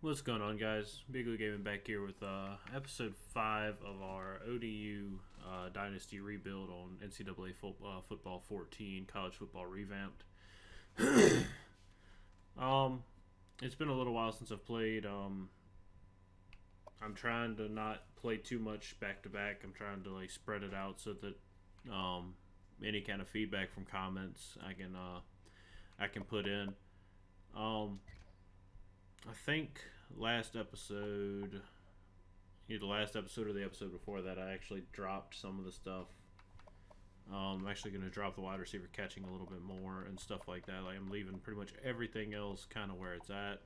What's going on, guys? Big League Gaming back here with episode 5 of our ODU Dynasty rebuild on NCAA football 14, college football revamped. It's been a little while since I've played. I'm trying to not play too much back to back. I'm trying to spread it out so that any kind of feedback from comments I can put in. I think last episode, either the last episode or the episode before that, I actually dropped some of the stuff. I'm actually going to drop the wide receiver catching a little bit more and stuff like that. I'm leaving pretty much everything else kind of where it's at.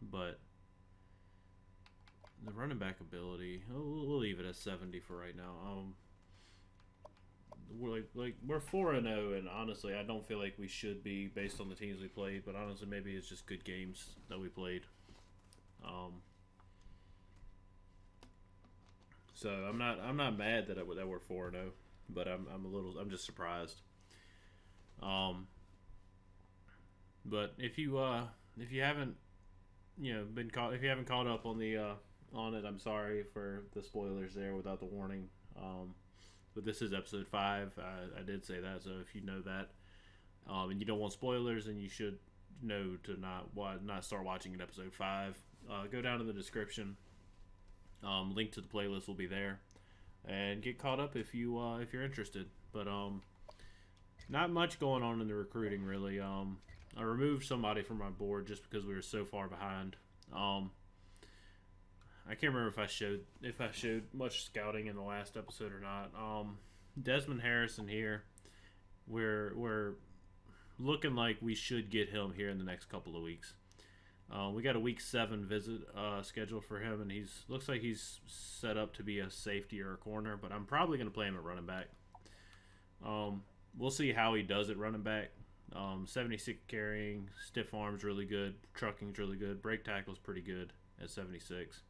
But the running back ability, we'll leave it at 70 for right now. We're 4-0, and honestly, I don't feel like we should be based on the teams we played. But honestly, maybe it's just good games that we played. So I'm not mad that we're 4-0, but I'm just surprised. But if you haven't if you haven't caught up on the on it, I'm sorry for the spoilers there without the warning. But this is episode 5. I did say that, so if you know that, and you don't want spoilers, then you should know to not start watching in episode 5. Go down in the description. Link to the playlist will be there, and get caught up if you're interested. But not much going on in the recruiting really. I removed somebody from my board just because we were so far behind. I can't remember if I showed much scouting in the last episode or not. Desmond Harrison here, we're looking like we should get him here in the next couple of weeks. We got a week 7 visit scheduled for him, and looks like he's set up to be a safety or a corner, but I'm probably going to play him at running back. We'll see how he does at running back. 76 carrying, stiff arms really good, trucking's really good, break tackle's pretty good at 76.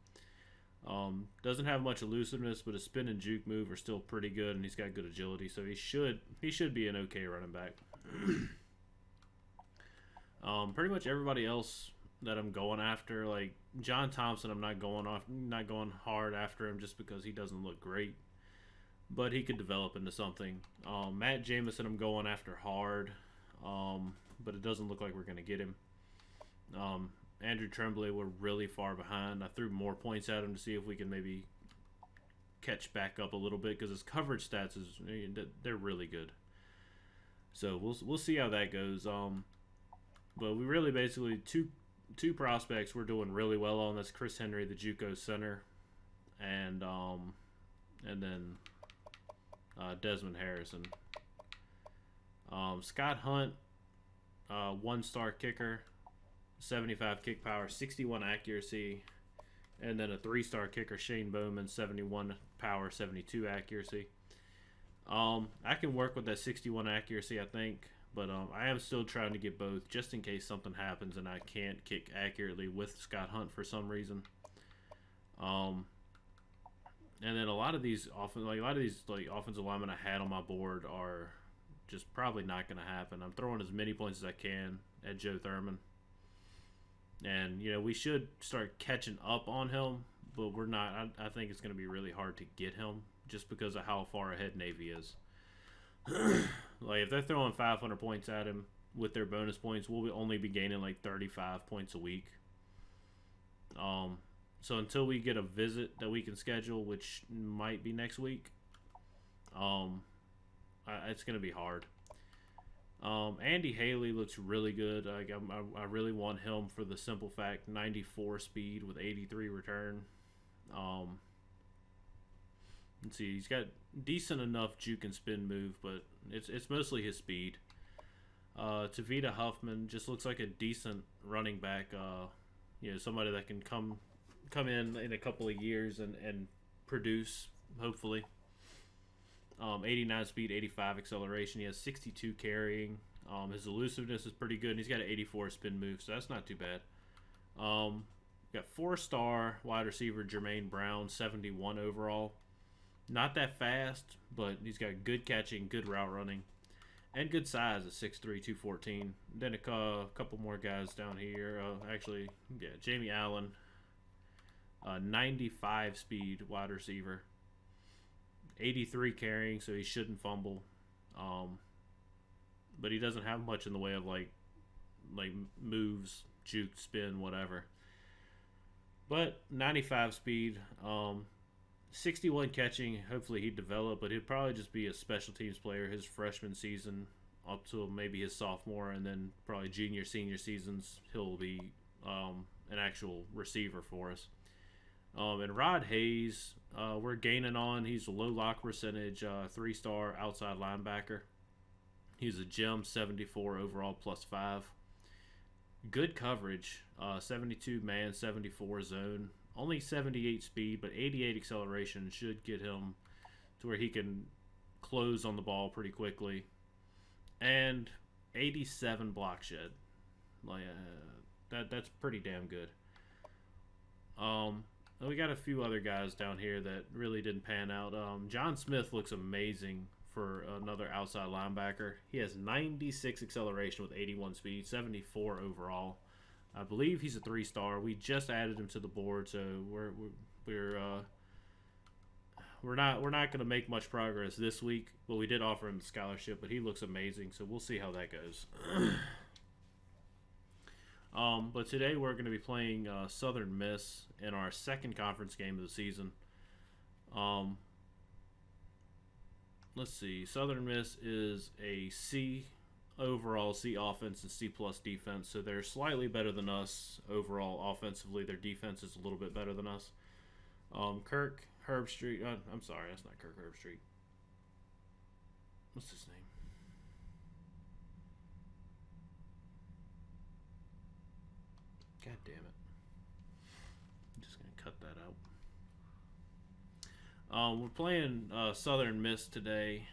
Doesn't have much elusiveness, but his spin and juke move are still pretty good, and he's got good agility, so he should be an okay running back. Pretty much everybody else that I'm going after, like John Thompson, I'm not going hard after him just because he doesn't look great, but he could develop into something. Matt Jamison, I'm going after hard, but it doesn't look like we're going to get him. Andrew Tremblay, we're really far behind. I threw more points at him to see if we can maybe catch back up a little bit because his coverage stats they're really good. So we'll see how that goes. But we really basically two prospects we're doing really well on. That's Chris Henry, the JUCO center, and then Desmond Harrison. Scott Hunt, 1-star kicker. 75 kick power, 61 accuracy, and then a 3-star kicker, Shane Bowman, 71 power, 72 accuracy. I can work with that 61 accuracy, I think, but I am still trying to get both just in case something happens and I can't kick accurately with Scott Hunt for some reason. And then a lot of these offensive linemen I had on my board are just probably not going to happen. I'm throwing as many points as I can at Joe Thurman. And, we should start catching up on him, but we're not. I think it's going to be really hard to get him just because of how far ahead Navy is. If they're throwing 500 points at him with their bonus points, we'll only be gaining 35 points a week. So until we get a visit that we can schedule, which might be next week, it's going to be hard. Andy Haley looks really good. I really want him for the simple fact 94 speed with 83 return. Let's see, he's got decent enough juke and spin move, but it's mostly his speed. Tavita Huffman just looks like a decent running back. Somebody that can come in a couple of years and produce, hopefully. 89 speed, 85 acceleration. He has 62 carrying. His elusiveness is pretty good, and he's got an 84 spin move, so that's not too bad. Got 4-star wide receiver Jermaine Brown, 71 overall. Not that fast, but he's got good catching, good route running. And good size at 6'3", 214. Then a couple more guys down here. Actually, yeah, Jamie Allen, 95 speed wide receiver, 83 carrying, so he shouldn't fumble. But he doesn't have much in the way of like moves, juke, spin, whatever. But 95 speed, 61 catching. Hopefully he'd develop, but he'd probably just be a special teams player his freshman season up to maybe his sophomore, and then probably junior, senior seasons he'll be an actual receiver for us. And Rod Hayes, we're gaining on. He's a low lock percentage, 3-star outside linebacker. He's a gem, 74 overall, +5. Good coverage, 72 man, 74 zone. Only 78 speed, but 88 acceleration should get him to where he can close on the ball pretty quickly. And 87 block shed. Like that's pretty damn good. We got a few other guys down here that really didn't pan out. John Smith looks amazing for another outside linebacker. He has 96 acceleration with 81 speed, 74 overall. I believe he's a 3-star. We just added him to the board, so we're not going to make much progress this week. But we did offer him the scholarship, but he looks amazing, so we'll see how that goes. But today we're going to be playing Southern Miss in our second conference game of the season. Let's see. Southern Miss is a C overall, C offense, and C+ defense, so they're slightly better than us overall offensively. Their defense is a little bit better than us. Kirk Herbstreit. I'm sorry, that's not Kirk Herbstreit. What's his name? God damn it. I'm just going to cut that out. We're playing Southern Miss today.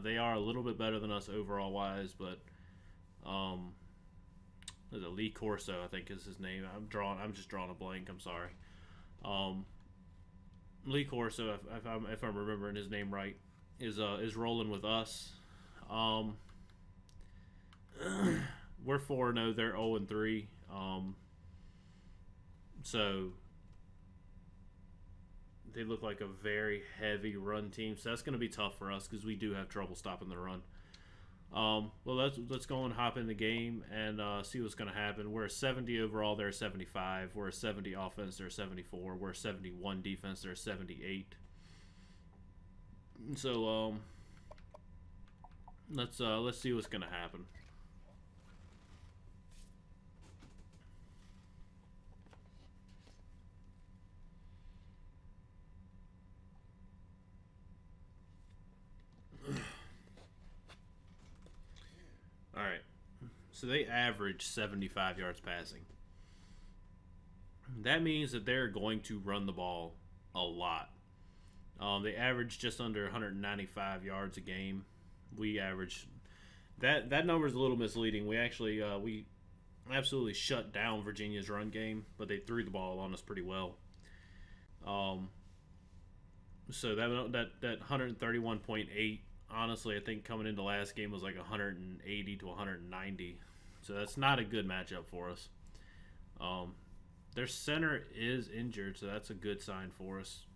They are a little bit better than us overall wise, but there's a Lee Corso, I think is his name. I'm just drawing a blank. I'm sorry. Lee Corso, if I'm remembering his name right, is rolling with us. We're 4-0. They're 0-3. So they look like a very heavy run team. So that's going to be tough for us because we do have trouble stopping the run. Well, let's go and hop in the game and see what's going to happen. We're a 70 overall. They're a 75. We're a 70 offense. They're a 74. We're a 71 defense. They're a 78. So let's see what's going to happen. All right, so they average 75 yards passing. That means that they're going to run the ball a lot. They average just under 195 yards a game. We average that number is a little misleading. We actually we absolutely shut down Virginia's run game, but they threw the ball on us pretty well. So that 131.8. Honestly, I think coming into last game was like 180 to 190. So that's not a good matchup for us. Their center is injured, so that's a good sign for us.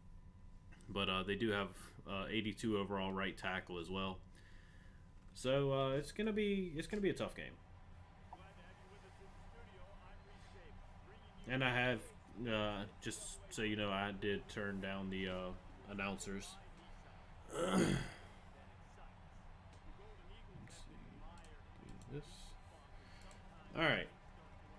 But they do have 82 overall right tackle as well. So it's gonna be a tough game. And I have just so you know, I did turn down the announcers. Alright.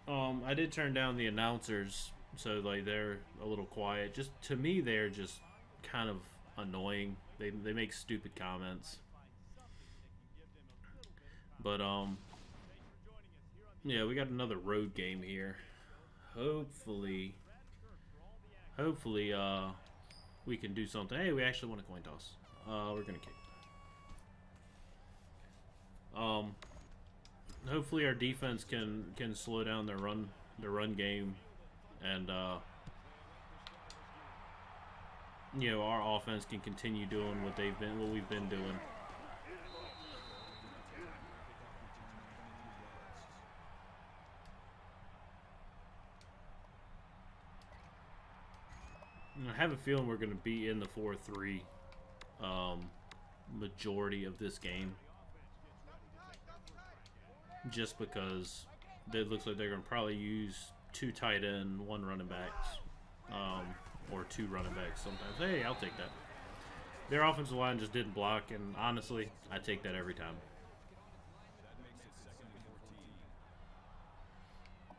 I did turn down the announcers, so like they're a little quiet. Just to me, they're just kind of annoying. They make stupid comments. But yeah, we got another road game here. Hopefully we can do something. Hey, we actually won a coin toss. We're gonna kick. Hopefully our defense can slow down their run game, and you know, our offense can continue doing what we've been doing. I have a feeling we're going to be in the 4-3 majority of this game. Just because it looks like they're going to probably use 2 tight end, 1 running backs, or 2 running backs sometimes. Hey, I'll take that. Their offensive line just didn't block, and honestly, I take that every time.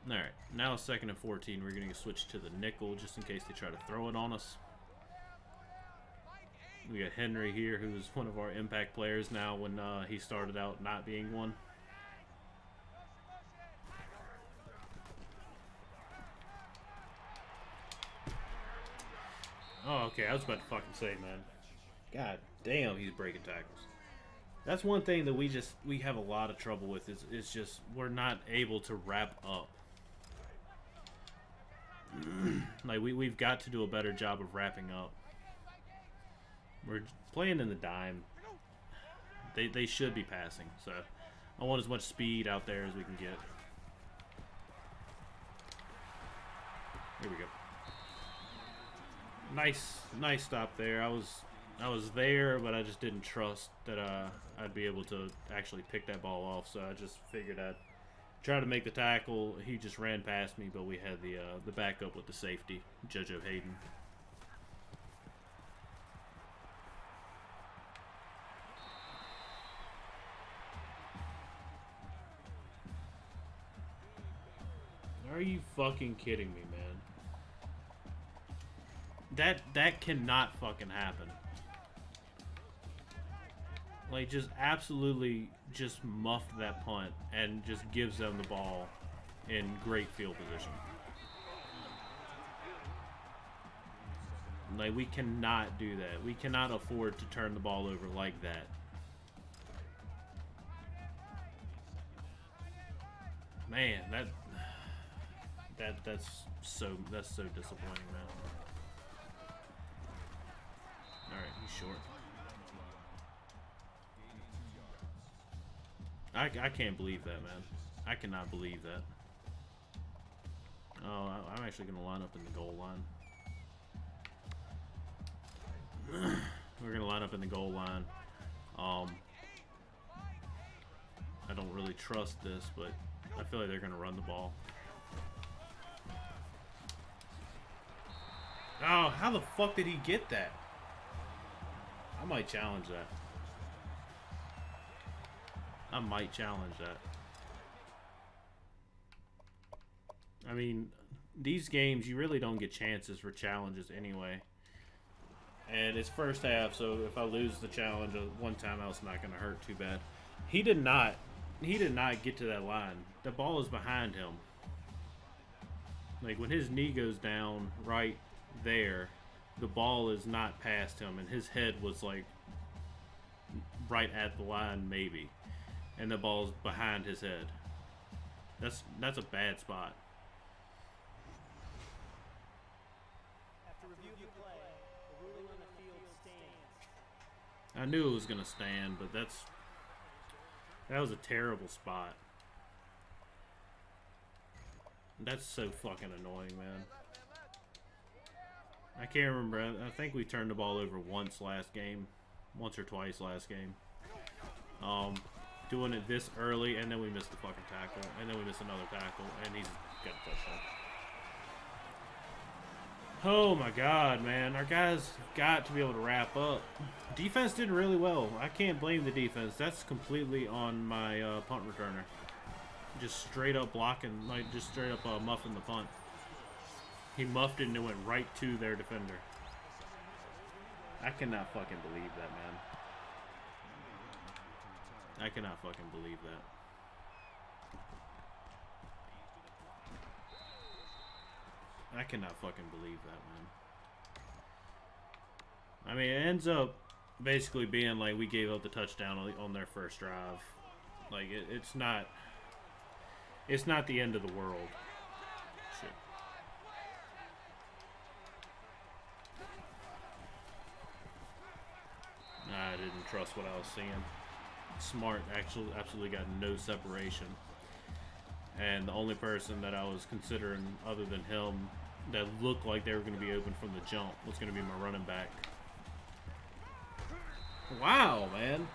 Alright, now 2nd and 14. We're going to switch to the nickel just in case they try to throw it on us. We got Henry here, who's one of our impact players now when he started out not being one. Oh, okay, I was about to fucking say, man. God damn, he's breaking tackles. That's one thing that we have a lot of trouble with is just we're not able to wrap up. Like we've got to do a better job of wrapping up. We're playing in the dime. They should be passing, so I want as much speed out there as we can get. Here we go. Nice stop there. I was there, but I just didn't trust that I'd be able to actually pick that ball off. So I just figured I'd try to make the tackle. He just ran past me, but we had the backup with the safety, JoJo Hayden. Are you fucking kidding me, man? That cannot fucking happen. Like, just absolutely just muffed that punt and just gives them the ball in great field position. Like, we cannot do that. We cannot afford to turn the ball over like that. Man, that's so disappointing, man. Alright, he's short. I can't believe that, man. I cannot believe that. Oh, I'm actually going to line up in the goal line. We're going to line up in the goal line. I don't really trust this, but I feel like they're going to run the ball. Oh, how the fuck did he get that? I might challenge that. I might challenge that. I mean, these games, you really don't get chances for challenges anyway. And it's first half, so if I lose the challenge one time, it's not going to hurt too bad. He did not get to that line. The ball is behind him. Like, when his knee goes down right there, the ball is not past him, and his head was, like, right at the line, maybe. And the ball's behind his head. That's a bad spot. After review of the play, the ruling on the field stands. I knew it was gonna stand, but that was a terrible spot. That's so fucking annoying, man. I can't remember. I think we turned the ball over once or twice last game. Doing it this early, and then we missed the fucking tackle, and then we missed another tackle, and he's got a touchdown. Oh my god, man. Our guys got to be able to wrap up. Defense did really well. I can't blame the defense. That's completely on my punt returner. Just straight up blocking, like just straight up muffing the punt. He muffed it and it went right to their defender. I cannot fucking believe that, man. I cannot fucking believe that. I cannot fucking believe that, man. I mean, it ends up basically being like we gave up the touchdown on their first drive. Like, it's not the end of the world. Shit. I didn't trust what I was seeing. Smart absolutely got no separation, and the only person that I was considering other than him that looked like they were going to be open from the jump was going to be my running back. Wow, man.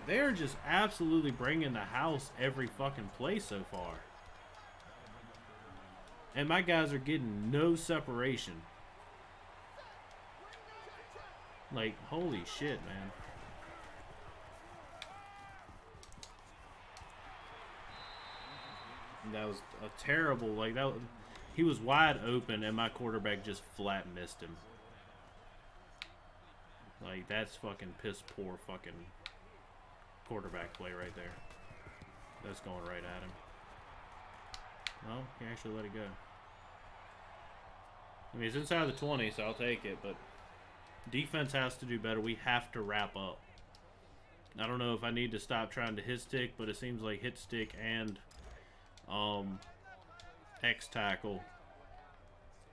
They're just absolutely bringing the house every fucking play so far. And my guys are getting no separation. Like, holy shit, man. That was a terrible, like, that. He was wide open, and my quarterback just flat missed him. Like, that's fucking piss poor fucking quarterback play right there. That's going right at him. Well, he actually let it go. I mean, it's inside the 20, so I'll take it, but defense has to do better. We have to wrap up. I don't know if I need to stop trying to hit stick, but it seems like hit stick and X tackle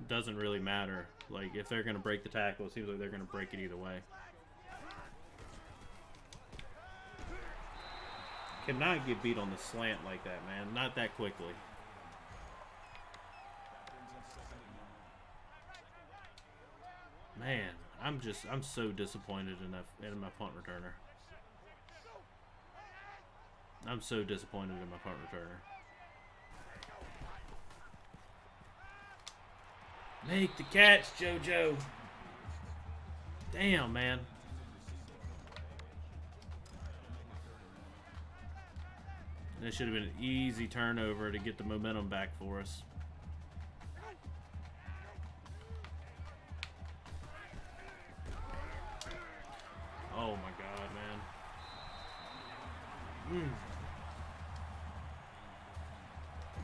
doesn't really matter. Like, if they're going to break the tackle, it seems like they're going to break it either way. Cannot get beat on the slant like that, man. Not that quickly. Man, I'm so disappointed in my punt returner. I'm so disappointed in my punt returner. Make the catch, JoJo. Damn, man. That should have been an easy turnover to get the momentum back for us. Oh my God, man.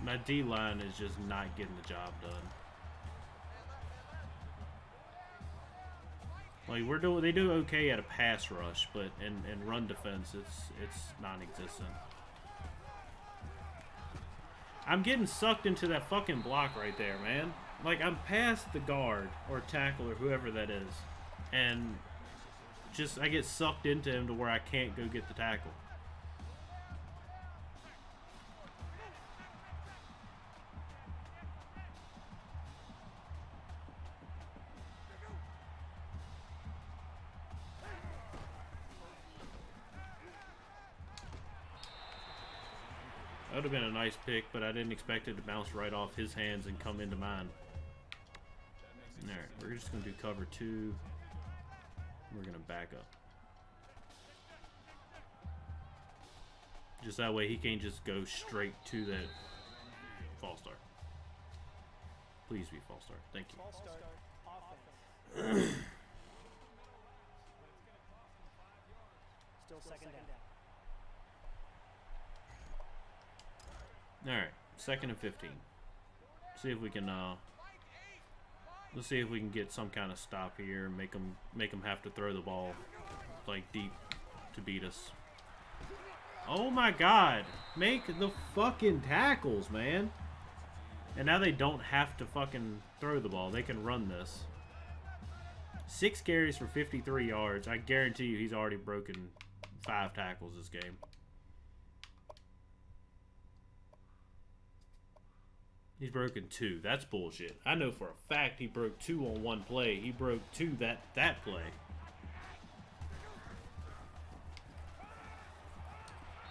My D-line is just not getting the job done. Like, they do okay at a pass rush, but in run defense, it's non-existent. I'm getting sucked into that fucking block right there, man. Like, I'm past the guard or tackle or whoever that is, and just I get sucked into him to where I can't go get the tackle. That would have been a nice pick, but I didn't expect it to bounce right off his hands and come into mine. Alright, we're just going to do cover 2. We're going to back up. Just that way he can't just go straight to that false start. Please be false start. Thank you. Still second down. All right, 2nd and 15. See if we can. Let's see if we can get some kind of stop here. Make them have to throw the ball like deep to beat us. Oh my God! Make the fucking tackles, man. And now they don't have to fucking throw the ball. They can run this. 6 carries for 53 yards. I guarantee you, he's already broken 5 tackles this game. He's broken 2. That's bullshit. I know for a fact he broke 2 on one play. He broke 2 that play.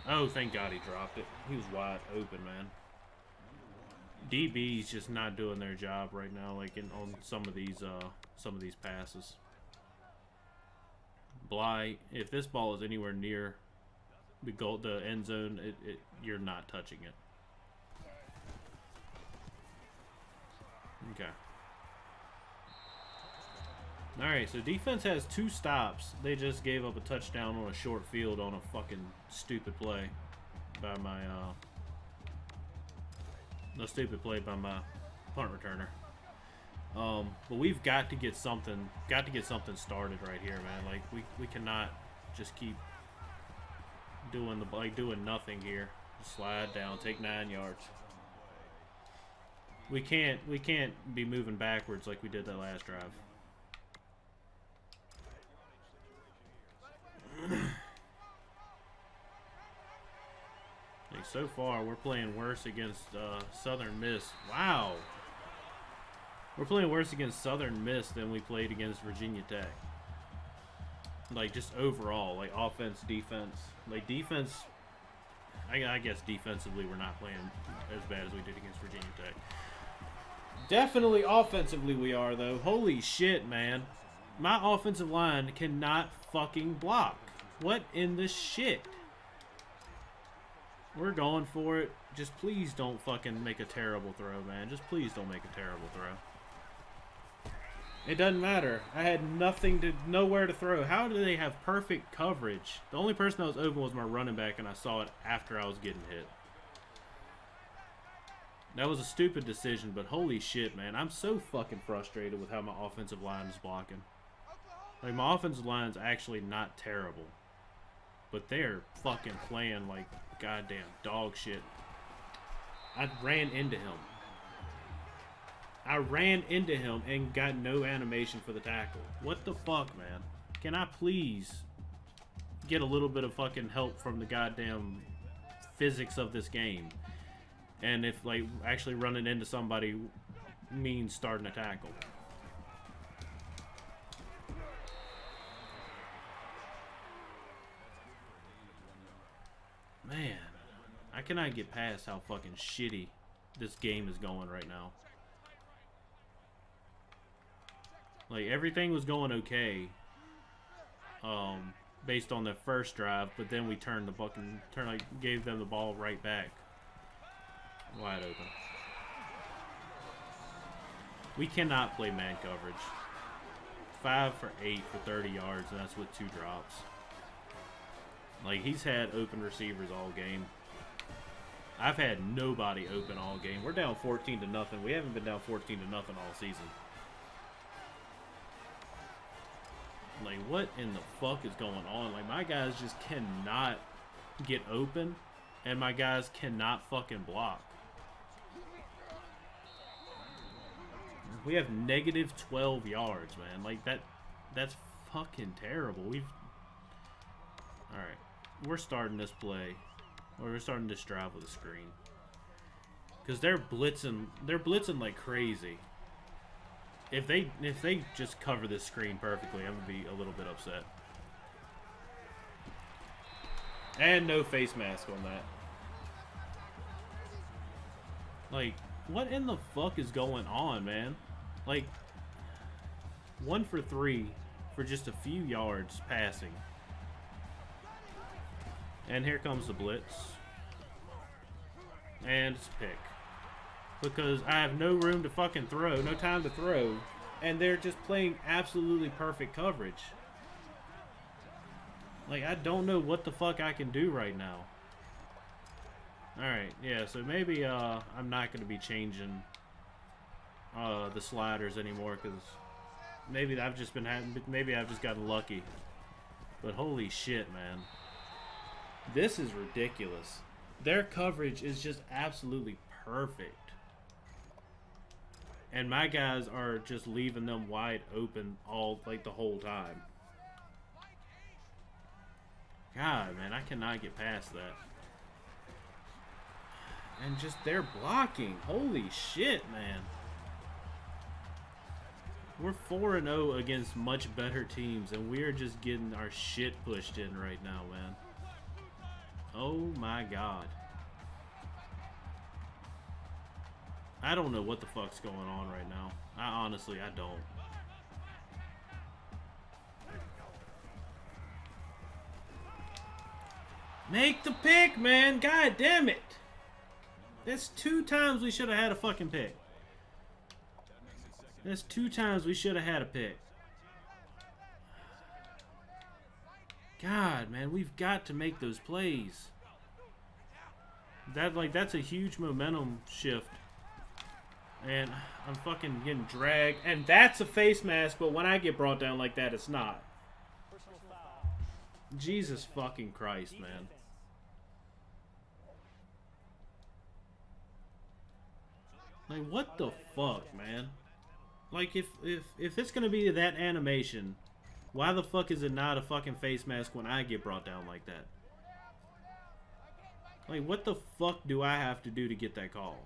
Oh, thank God he dropped it. He was wide open, man. DB's just not doing their job right now, like on some of these passes. Bly, if this ball is anywhere near the end zone, you're not touching it. Okay. Alright, so defense has 2 stops. They just gave up a touchdown on a short field on a fucking stupid play by my punt returner. But we've got to get something started right here, man. Like we cannot just keep doing nothing here. Just slide down, take 9 yards. We can't be moving backwards like we did that last drive. Like, so far, we're playing worse against Southern Miss. Wow. We're playing worse against Southern Miss than we played against Virginia Tech. Like, just overall, like, offense, defense. Like, defense, I guess defensively we're not playing as bad as we did against Virginia Tech. Definitely offensively we are, though. Holy shit, man. My offensive line cannot fucking block. What in the shit? We're going for it. Just please don't fucking make a terrible throw, man. Just please don't make a terrible throw. It doesn't matter. I had nowhere to throw. How do they have perfect coverage? The only person that was open was my running back, and I saw it after I was getting hit. That was a stupid decision, but holy shit, man. I'm so fucking frustrated with how my offensive line is blocking. Like, my offensive line is actually not terrible. But they're fucking playing like goddamn dog shit. I ran into him. I ran into him and got no animation for the tackle. What the fuck, man? Can I please get a little bit of fucking help from the goddamn physics of this game? And if, like, actually running into somebody means starting a tackle. Man, I cannot get past how fucking shitty this game is going right now. Like, everything was going okay, based on the first drive, but then we turned the gave them the ball right back, wide open. We cannot play man coverage. 5 for 8 for 30 yards, and that's with 2 drops. Like, he's had open receivers all game. I've had nobody open all game. We're down 14-0. We haven't been down 14-0 all season. Like, what in the fuck is going on? Like, my guys just cannot get open, and my guys cannot fucking block. We have negative 12 yards, man. Like, that's fucking terrible. Alright. We're starting this play. Or we're starting this drive with a screen. Because they're blitzing like crazy. If they just cover this screen perfectly, I'm going to be a little bit upset. And no face mask on that. Like, what in the fuck is going on, man? Like, 1 for 3 for just a few yards passing. And here comes the blitz. And it's a pick. Because I have no room to fucking throw, no time to throw, and they're just playing absolutely perfect coverage. Like, I don't know what the fuck I can do right now. Alright, yeah, so maybe I'm not going to be changing the sliders anymore, because maybe I've just gotten lucky. But holy shit, man. This is ridiculous. Their coverage is just absolutely perfect. And my guys are just leaving them wide open the whole time. God, man, I cannot get past that. And just their blocking. Holy shit, man. We're 4-0 against much better teams, and we're just getting our shit pushed in right now, man. Oh my god. I don't know what the fuck's going on right now. I don't. Make the pick, man. God damn it. That's 2 times we should have had a fucking pick. That's 2 times we should have had a pick. God, man, we've got to make those plays. That's a huge momentum shift. And I'm fucking getting dragged. And that's a face mask, but when I get brought down like that, it's not. Jesus fucking Christ, man. Like, what the fuck, man? Like, if it's gonna be that animation, why the fuck is it not a fucking face mask when I get brought down like that? Like, what the fuck do I have to do to get that call?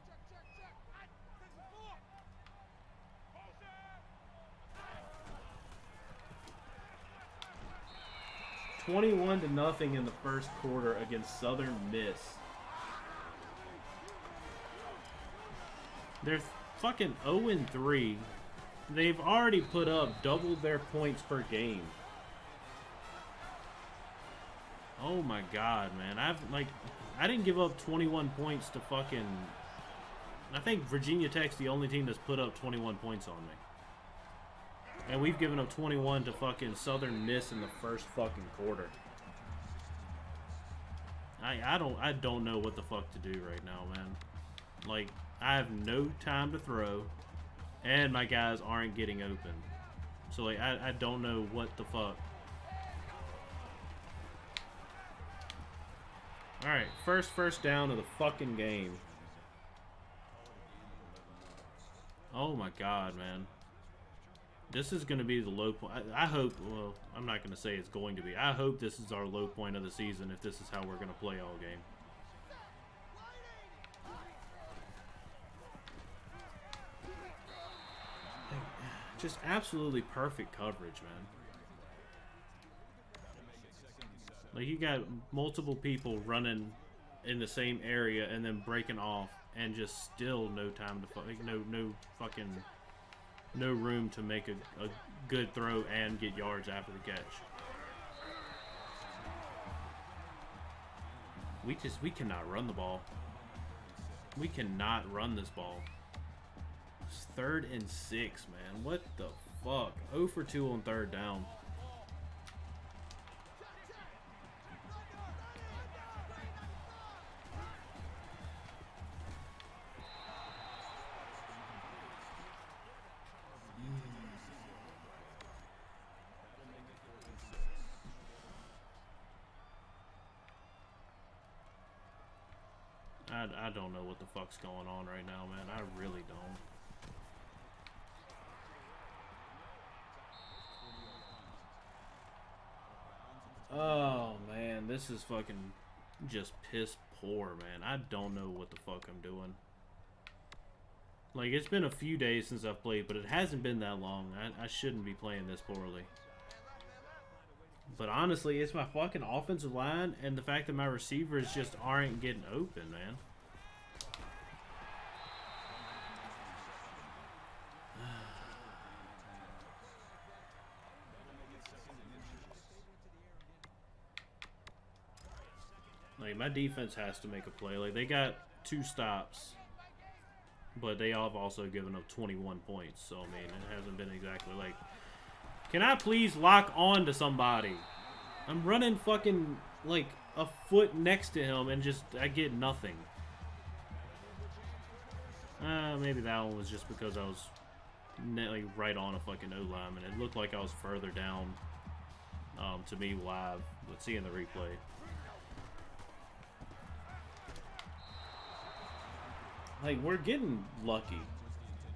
21-0 in the first quarter against Southern Miss. They're fucking 0-3. They've already put up double their points per game. Oh my god, man. I didn't give up 21 points to fucking... I think Virginia Tech's the only team that's put up 21 points on me. And we've given up 21 to fucking Southern Miss in the first fucking quarter. I don't know what the fuck to do right now, man. Like, I have no time to throw, and my guys aren't getting open. So, like, I don't know what the fuck. Alright, first down of the fucking game. Oh my god, man. This is going to be the low point. I hope, well, I'm not going to say it's going to be. I hope this is our low point of the season if this is how we're going to play all game. Just absolutely perfect coverage, man. Like, you got multiple people running in the same area and then breaking off and just still no time to like, no fucking no room to make a good throw and get yards after the catch. We cannot run the ball. We cannot run this ball. It's 3rd and 6, man. What the fuck? 0 for 2 on 3rd down. I don't know what the fuck's going on right now, man. I really don't. Oh, man. This is fucking just piss poor, man. I don't know what the fuck I'm doing. Like, it's been a few days since I've played, but it hasn't been that long. I shouldn't be playing this poorly. But honestly, it's my fucking offensive line and the fact that my receivers just aren't getting open, man. Like, my defense has to make a play. Like, they got 2 stops, but they have also given up 21 points. So, I mean, it hasn't been exactly like... Can I please lock on to somebody? I'm running fucking, like, a foot next to him and just, I get nothing. Maybe that one was just because I was like, right on a fucking O-lineman. It looked like I was further down to me live, but seeing the replay. Like, we're getting lucky.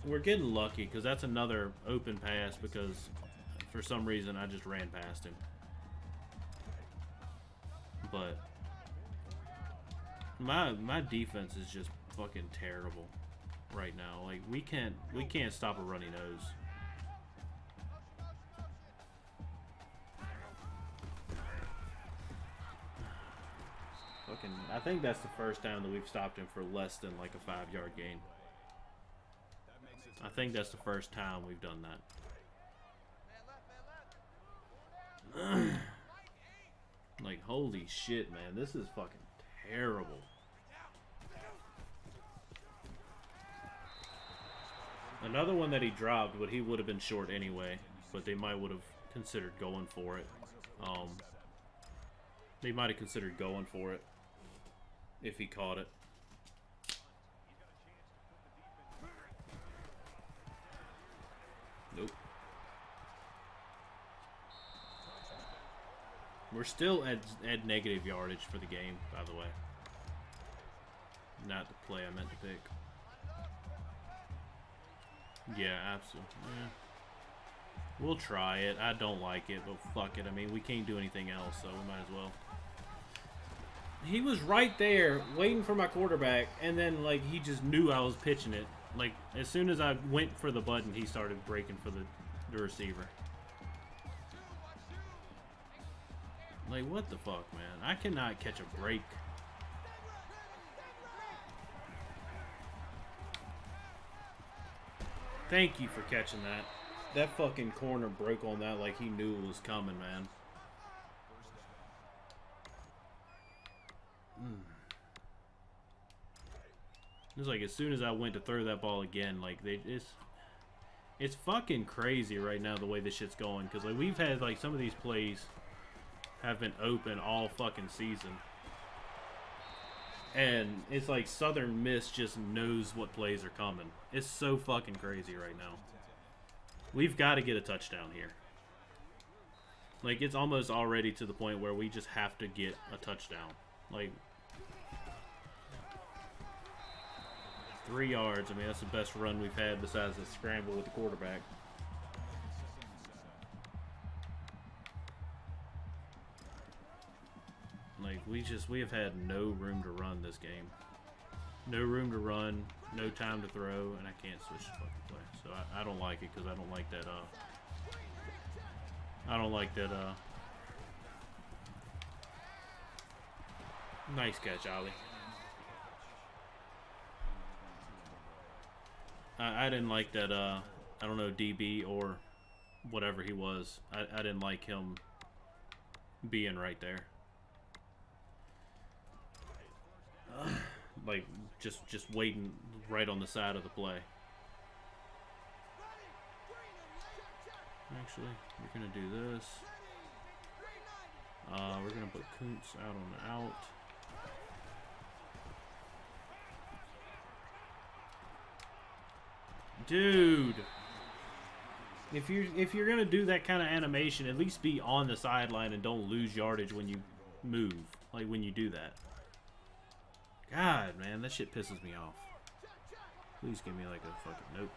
We're getting lucky because that's another open pass because for some reason I just ran past him. But my defense is just fucking terrible right now. Like, we can't stop a runny nose. Fucking, I think that's the first time that we've stopped him for less than like a 5-yard gain. I think that's the first time we've done that. Like, holy shit, man. This is fucking terrible. Another one that he dropped, but he would have been short anyway. But they might would have considered going for it. They might have considered going for it if he caught it. Nope. We're still at negative yardage for the game, by the way. Not the play I meant to pick. Yeah, absolutely. Yeah. We'll try it. I don't like it, but fuck it. I mean, we can't do anything else, so we might as well. He was right there waiting for my quarterback, and then, like, he just knew I was pitching it. Like, as soon as I went for the button, he started breaking for the receiver. Like, what the fuck, man? I cannot catch a break. Thank you for catching that. That fucking corner broke on that like he knew it was coming, man. It was like as soon as I went to throw that ball again, like it's fucking crazy right now the way this shit's going. Because like we've had like some of these plays have been open all fucking season. And it's like Southern Miss just knows what plays are coming. It's so fucking crazy right now. We've got to get a touchdown here. Like, it's almost already to the point where we just have to get a touchdown. Like, 3 yards. I mean, that's the best run we've had besides the scramble with the quarterback. Like, we have had no room to run this game. No room to run, no time to throw, and I can't switch the fucking play. So I don't like it because I don't like that, nice catch, Ollie. I didn't like that, I don't know, DB or whatever he was. I didn't like him being right there. Like just waiting right on the side of the play. Actually, we're gonna do this. We're gonna put Kuntz out on the out. Dude, if you're gonna do that kind of animation, at least be on the sideline and don't lose yardage when you move. Like when you do that. God, man, that shit pisses me off. Please give me like a fucking nope.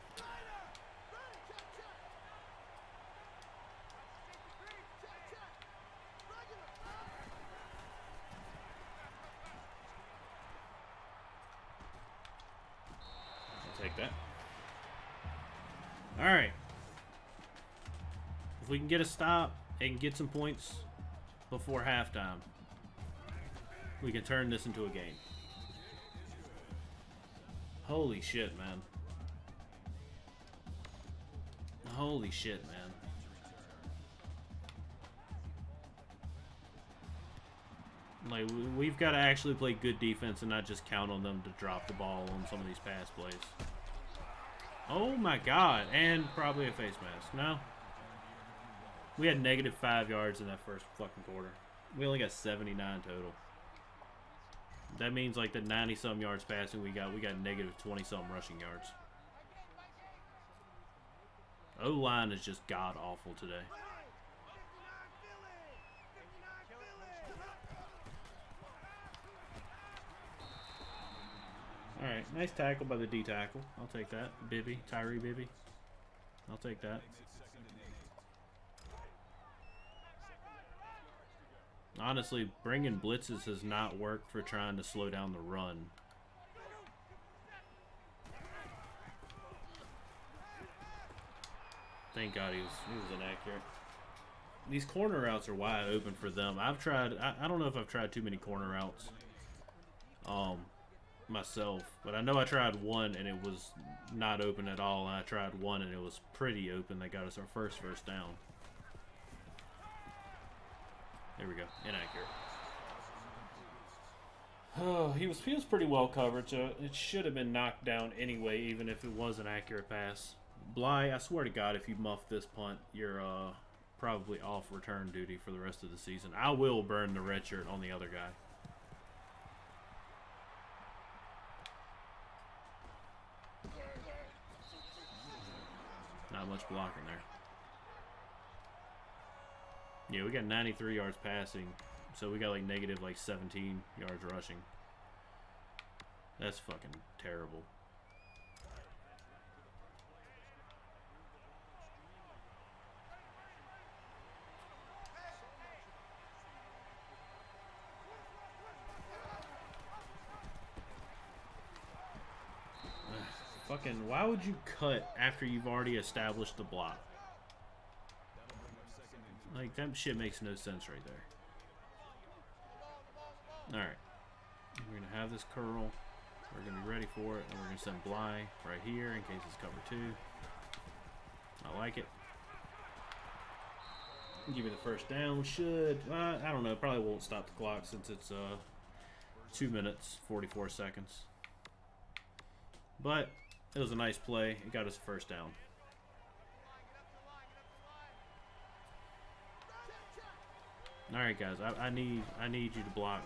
I'll take that. All right. If we can get a stop and get some points before halftime, we can turn this into a game. Holy shit, man. Holy shit, man. Like, we've got to actually play good defense and not just count on them to drop the ball on some of these pass plays. Oh my god. And probably a face mask. No. We had negative 5 yards in that first fucking quarter. We only got 79 total. That means like the 90-some yards passing we got negative 20-some rushing yards. O-line is just god-awful today. Alright, nice tackle by the D-tackle. I'll take that. Bibby, Tyree Bibby. I'll take that. Honestly, bringing blitzes has not worked for trying to slow down the run. Thank God he was inaccurate. These corner routes are wide open for them. I've tried, I don't know if I've tried too many corner routes myself, but I know I tried one and it was not open at all, and I tried one and it was pretty open. That got us our first down. There we go. Inaccurate. Oh, he was pretty well covered, so it should have been knocked down anyway, even if it was an accurate pass. Bly, I swear to God, if you muff this punt, you're probably off return duty for the rest of the season. I will burn the red shirt on the other guy. Not much blocking there. Yeah, we got 93 yards passing, so we got like negative like 17 yards rushing. That's fucking terrible. Fucking, why would you cut after you've already established the block? Like, that shit makes no sense right there. Alright. We're going to have this curl. We're going to be ready for it. And we're going to send Bly right here in case it's cover 2. I like it. Give me the first down. Should. I don't know. Probably won't stop the clock since it's 2 minutes, 44 seconds. But it was a nice play. It got us a first down. All right, guys. I need you to block.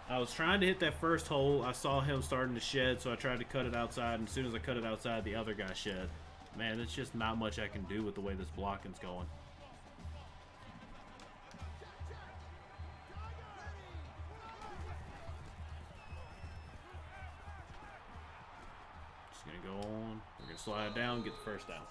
I was trying to hit that first hole. I saw him starting to shed, so I tried to cut it outside. And as soon as I cut it outside, the other guy shed. Man, there's just not much I can do with the way this blocking's going. Just gonna go on. We're gonna slide down, get the first down.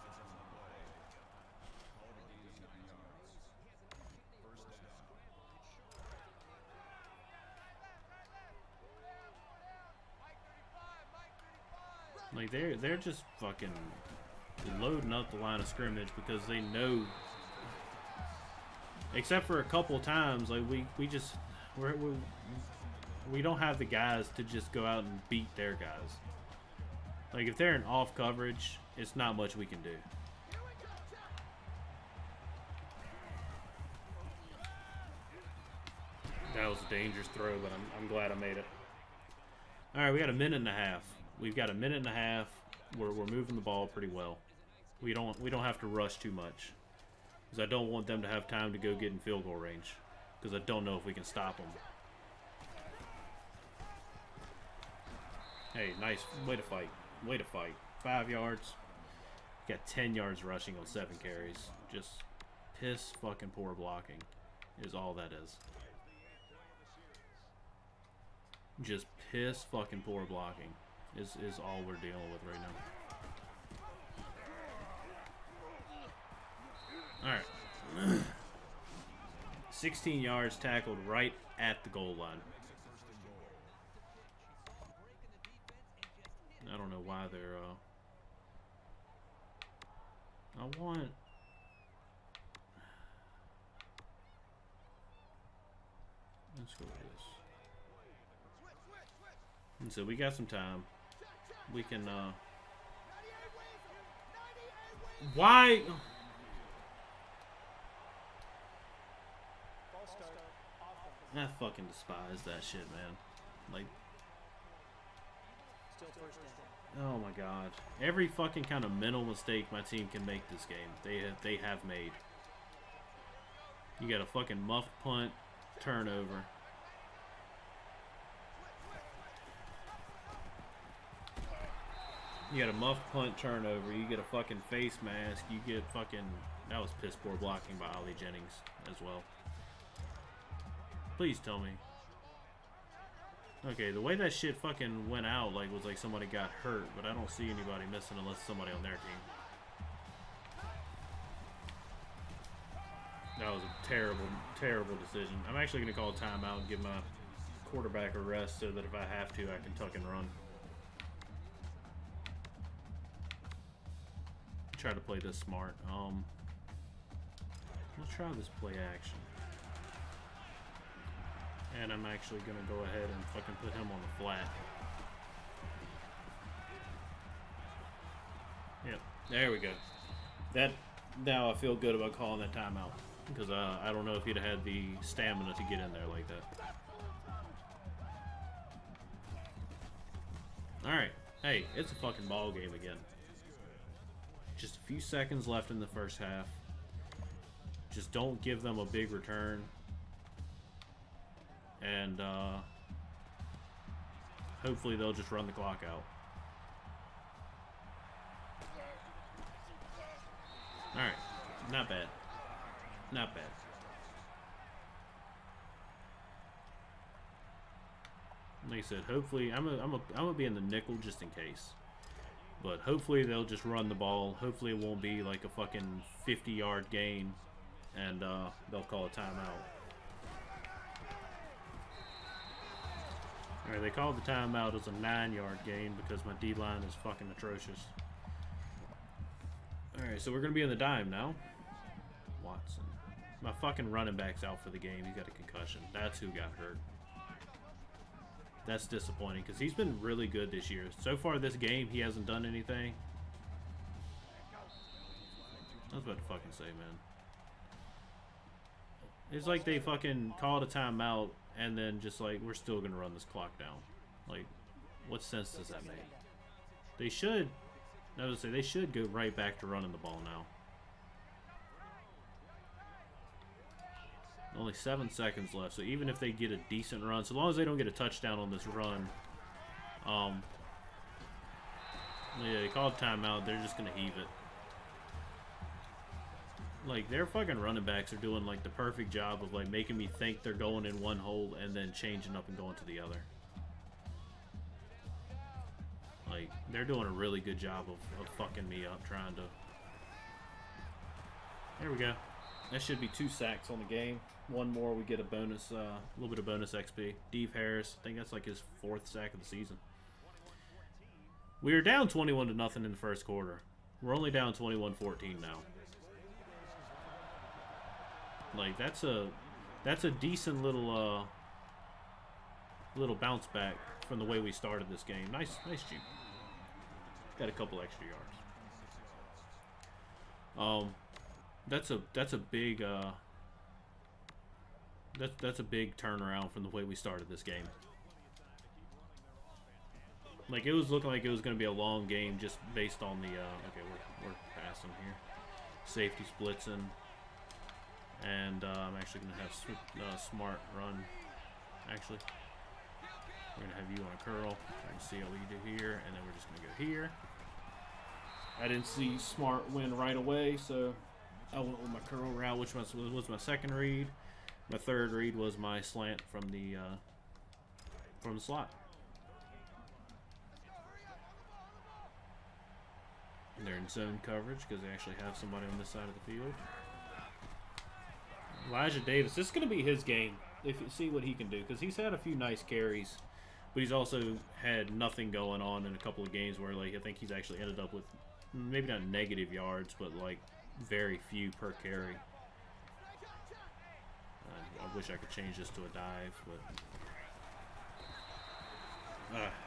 Like they're just fucking loading up the line of scrimmage because they know. Except for a couple times, like we don't have the guys to just go out and beat their guys. Like if they're in off coverage, it's not much we can do. That was a dangerous throw, but I'm glad I made it. All right, we got a minute and a half. We've got a minute and a half. We're moving the ball pretty well. We don't have to rush too much because I don't want them to have time to go get in field goal range because I don't know if we can stop them. Hey, nice way to fight. Way to fight. 5 yards. Got 10 yards rushing on 7 carries. Just piss fucking poor blocking is all that is. Just piss fucking poor blocking is all we're dealing with right now. Alright. 16 yards tackled right at the goal line. I don't know why they're I want let's go with this. And so we got some time. We can why I fucking despise that shit, man. Like oh my god. Every fucking kind of mental mistake my team can make this game, they have made. You got a fucking muffed punt, turnover. You got a muffed punt, turnover. You get a fucking face mask. You get fucking... That was piss poor blocking by Ollie Jennings as well. Please tell me. Okay, the way that shit fucking went out, like, was like somebody got hurt, but I don't see anybody missing unless somebody on their team. That was a terrible, terrible decision. I'm actually going to call a timeout and give my quarterback a rest so that if I have to, I can tuck and run. Try to play this smart. Let's try this play action. And I'm actually going to go ahead and fucking put him on the flat. Yep, there we go. That now I feel good about calling that timeout because I don't know if he'd have had the stamina to get in there like that. All right, hey, it's a fucking ball game again. Just a few seconds left in the first half. Just don't give them a big return. And hopefully they'll just run the clock out. Alright. Not bad. Not bad. Like I said, hopefully I'm gonna be in the nickel just in case. But hopefully they'll just run the ball. Hopefully it won't be like a fucking 50-yard gain, and they'll call a timeout. All right, they called the timeout as a 9-yard gain because my D-line is fucking atrocious. All right, so we're gonna be in the dime now. Watson. My fucking running back's out for the game. He's got a concussion. That's who got hurt. That's disappointing because he's been really good this year. So far this game, he hasn't done anything. I was about to fucking say, man. It's like they fucking called a timeout and then just like, we're still going to run this clock down. Like, what sense does that make? They should, I would say, they should go right back to running the ball now. Only 7 seconds left, so even if they get a decent run, so long as they don't get a touchdown on this run, yeah, they called timeout, they're just going to heave it. Like, their fucking running backs are doing, like, the perfect job of, like, making me think they're going in one hole and then changing up and going to the other. Like, they're doing a really good job of fucking me up, trying to... There we go. That should be 2 sacks on the game. One more, we get a bonus, a little bit of bonus XP. Dave Harris, I think that's like his 4th sack of the season. We were down 21-0 in the first quarter. We're only down 21-14 now. Like, that's a decent little bounce back from the way we started this game. Nice juke. Got a couple extra yards. That's a big that's a big turnaround from the way we started this game. Like, it was looking like it was going to be a long game just based on the okay, we're passing here. Safety splitzing. And I'm actually going to have Smart run. Actually, we're going to have you on a curl. Trying to see how we do here, and then we're just going to go here. I didn't see Smart win right away, so I went with my curl route, which was my second read. My third read was my slant from the slot. And they're in zone coverage because they actually have somebody on this side of the field. Elijah Davis, this is going to be his game, if you see what he can do, because he's had a few nice carries, but he's also had nothing going on in a couple of games where, like, I think he's actually ended up with maybe not negative yards, but like very few per carry. I wish I could change this to a dive, but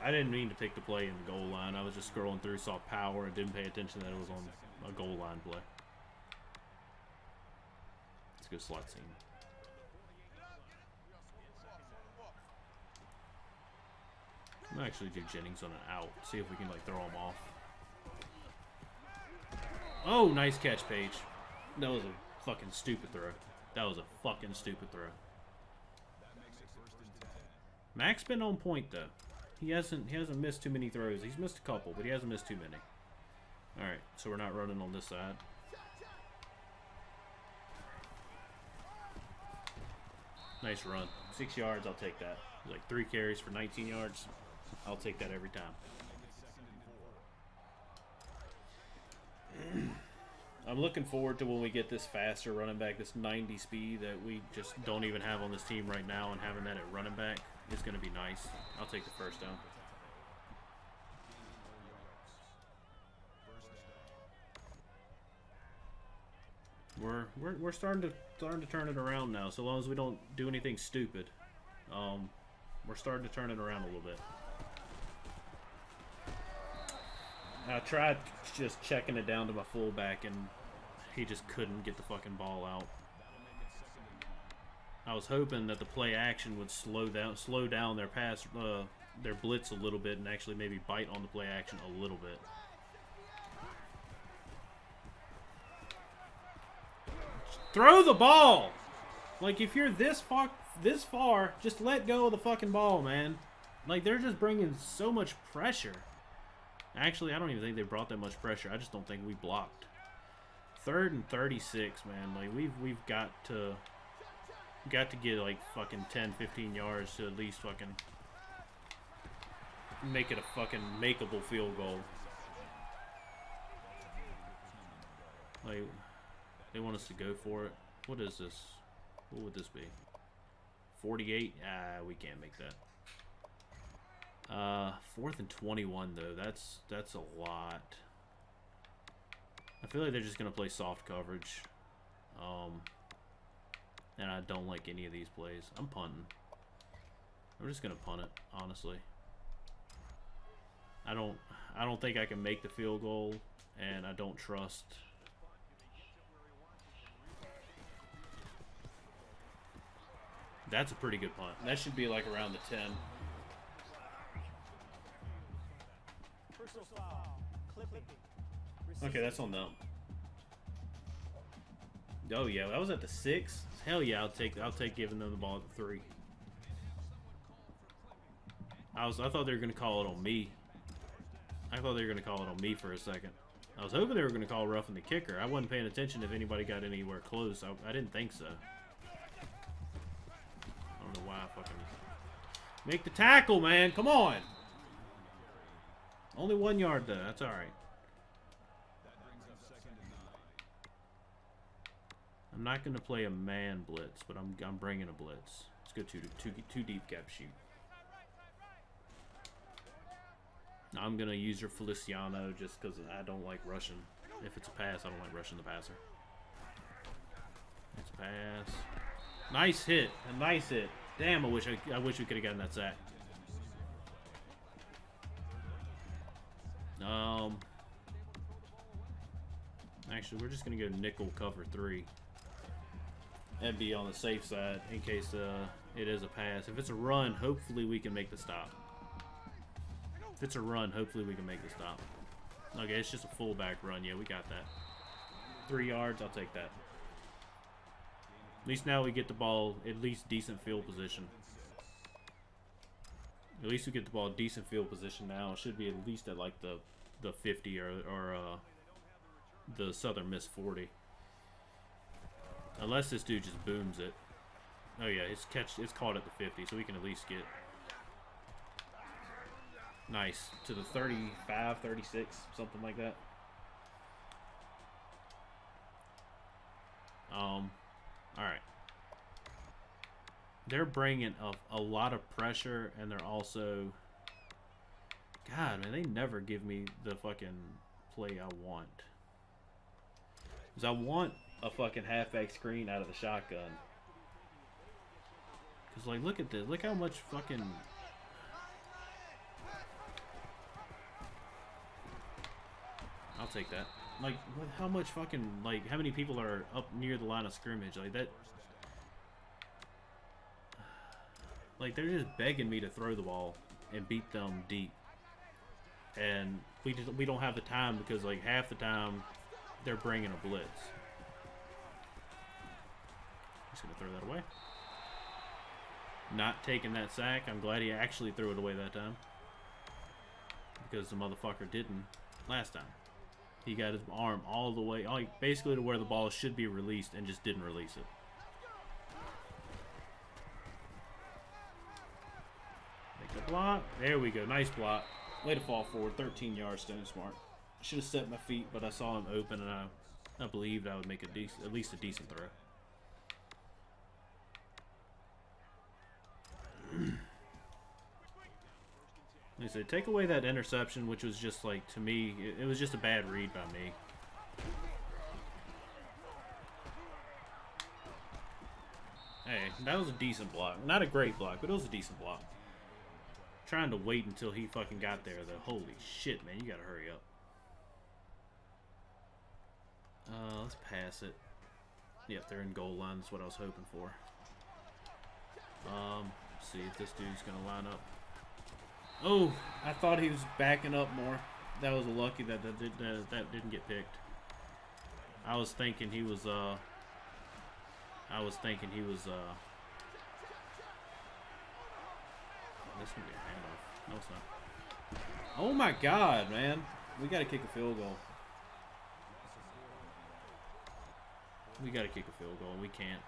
I didn't mean to pick the play in the goal line. I was just scrolling through, saw power, and didn't pay attention that it was on a goal line play. It's a good slot scene. I'm gonna actually do Jennings on an out. See if we can, like, throw him off. Oh, nice catch, Paige. That was a fucking stupid throw. That was a fucking stupid throw. Mac's been on point though. He hasn't missed too many throws. He's missed a couple, but he hasn't missed too many. All right, so we're not running on this side. Nice run. 6 yards, I'll take that. Like 3 carries for 19 yards. I'll take that every time. I'm looking forward to when we get this faster running back, this 90 speed that we just don't even have on this team right now, and having that at running back is going to be nice. I'll take the first down. We're starting to turn it around now. So long as we don't do anything stupid, we're starting to turn it around a little bit. I tried just checking it down to my fullback, and he just couldn't get the fucking ball out. I was hoping that the play action would slow down their pass, their blitz a little bit, and actually maybe bite on the play action a little bit. Throw the ball! Like, if you're this far, just let go of the fucking ball, man. Like, they're just bringing so much pressure. Actually, I don't even think they brought that much pressure. I just don't think we blocked. 3rd and 36, man. Like, we've got to get like fucking 10-15 yards to at least fucking make it a fucking makeable field goal. Like, they want us to go for it. What is this? What would this be? 48? We can't make that. 4th and 21 though. That's a lot. I feel like they're just gonna play soft coverage. And I don't like any of these plays. I'm punting. I'm just gonna punt it, honestly. I don't think I can make the field goal, and I don't trust. That's a pretty good punt. That should be like around the 10. Okay, that's on them. Oh yeah, that was at the 6. Hell yeah, I'll take giving them the ball at the 3. I thought they were gonna call it on me. I thought they were gonna call it on me for a second. I was hoping they were gonna call roughing the kicker. I wasn't paying attention if anybody got anywhere close. I didn't think so. I don't know why I fucking make the tackle, man. Come on. Only 1 yard though. That's all right. I'm not gonna play a man blitz, but I'm bringing a blitz. Let's go two deep gap shoot. I'm gonna use your Feliciano just because I don't like rushing. If it's a pass, I don't like rushing the passer. It's a pass. Nice hit. A nice hit. Damn, I wish we could have gotten that sack. Actually, we're just gonna go nickel cover 3 and be on the safe side in case it is a pass. If it's a run, hopefully we can make the stop. If it's a run, hopefully we can make the stop. Okay, it's just a fullback run. Yeah, we got that. 3 yards, I'll take that. At least now we get the ball at least decent field position. At least we get the ball decent field position now. It should be at least at like the 50 or the Southern Miss 40. Unless this dude just booms it. Oh yeah, it's caught at the 50, so we can at least get nice to the 35, 36, something like that. All right. They're bringing a lot of pressure, and they're also, God, man, they never give me the fucking play I want. Because I want a fucking halfback screen out of the shotgun. Because, like, look at this. Look how much fucking... I'll take that. Like, how much fucking, like, how many people are up near the line of scrimmage? Like, that... Like, they're just begging me to throw the ball and beat them deep. And we don't have the time because, like, half the time they're bringing a blitz. Just gonna throw that away. Not taking that sack. I'm glad he actually threw it away that time. Because the motherfucker didn't last time. He got his arm all the way, basically to where the ball should be released and just didn't release it. Make the block. There we go. Nice block. Way to fall forward. 13 yards, Stone Smart. Should have set my feet, but I saw him open, and I believed I would make at least a decent throw. Like I said, take away that interception, which was just like, to me, it was just a bad read by me. Hey, that was a decent block. Not a great block, but it was a decent block. Trying to wait until he fucking got there, though. Holy shit, man, you gotta hurry up. Let's pass it. Yep, they're in goal line. That's what I was hoping for. See if this dude's gonna line up. Oh, I thought he was backing up more. That was lucky that didn't get picked. I was thinking he was that's gonna be a handoff. No, it's not. Oh my God, man. We gotta kick a field goal. We gotta kick a field goal. We can't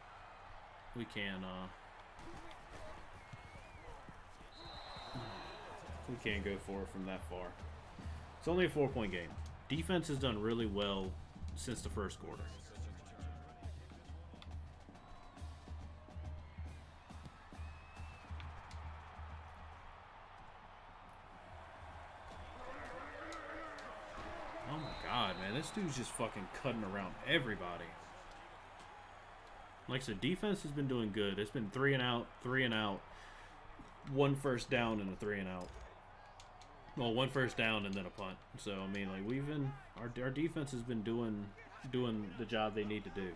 go for it from that far. It's only a 4-point game. Defense has done really well since the first quarter. Oh my God, man. This dude's just fucking cutting around everybody. Like I said, defense has been doing good. It's been 3 and out, 3 and out, 1 first down and a 3 and out. Well, 1 first down and then a punt. So I mean, like we've been our defense has been doing the job they need to do.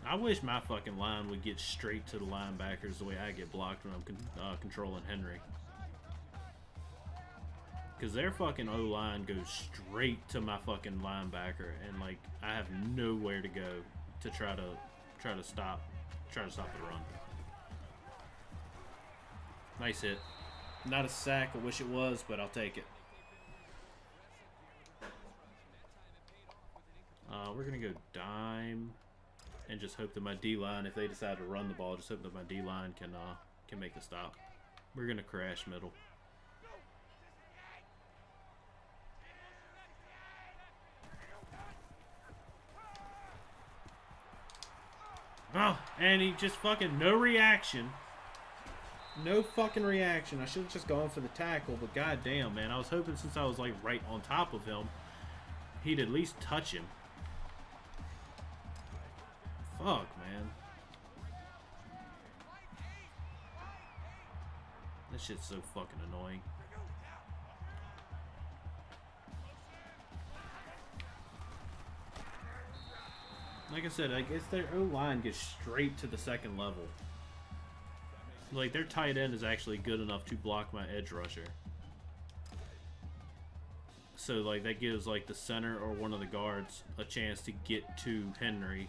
I wish my fucking line would get straight to the linebackers the way I get blocked when I'm controlling Henry. Because their fucking O-line goes straight to my fucking linebacker, and like I have nowhere to go to try to stop the run. Nice hit. Not a sack. I wish it was, but I'll take it. We're gonna go dime. And just hope that my D-line, if they decide to run the ball, just hope that my D-line can make the stop. We're going to crash middle. Oh, and he just fucking, no reaction. No fucking reaction. I should have just gone for the tackle, but goddamn, man. I was hoping since I was like right on top of him, he'd at least touch him. Fuck, man. That shit's so fucking annoying. Like I said, I guess their O-line gets straight to the second level. Like, their tight end is actually good enough to block my edge rusher. So, like, that gives, like, the center or one of the guards a chance to get to Henry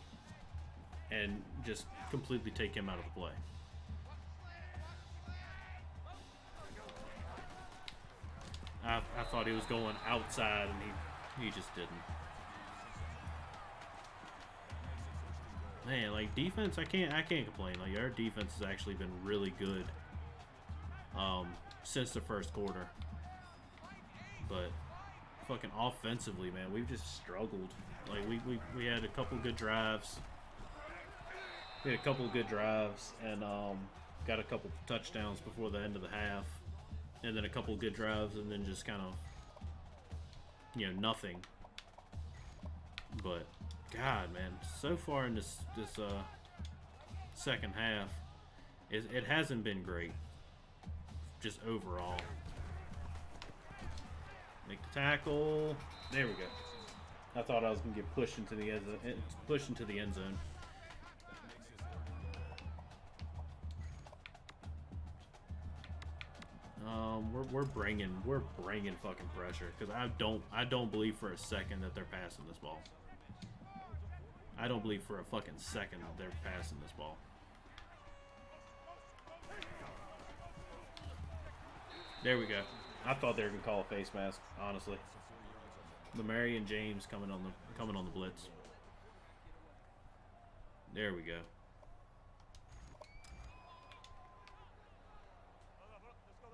and just completely take him out of the play. I thought he was going outside, and he just didn't. Man, like defense, I can't complain. Like our defense has actually been really good since the first quarter. But fucking offensively, man, we've just struggled. Like we had a couple good drives. We had a couple of good drives and got a couple touchdowns before the end of the half, and then a couple of good drives, and then just kind of, you know, nothing. But God, man, so far in this second half, it hasn't been great. Just overall. Make the tackle. There we go. I thought I was gonna get pushed into the end zone. We're bringing fucking pressure, because I don't believe for a second that they're passing this ball. I don't believe for a fucking second that they're passing this ball. There we go. I thought they were gonna call a face mask, honestly. Lamarian James coming on the blitz. There we go.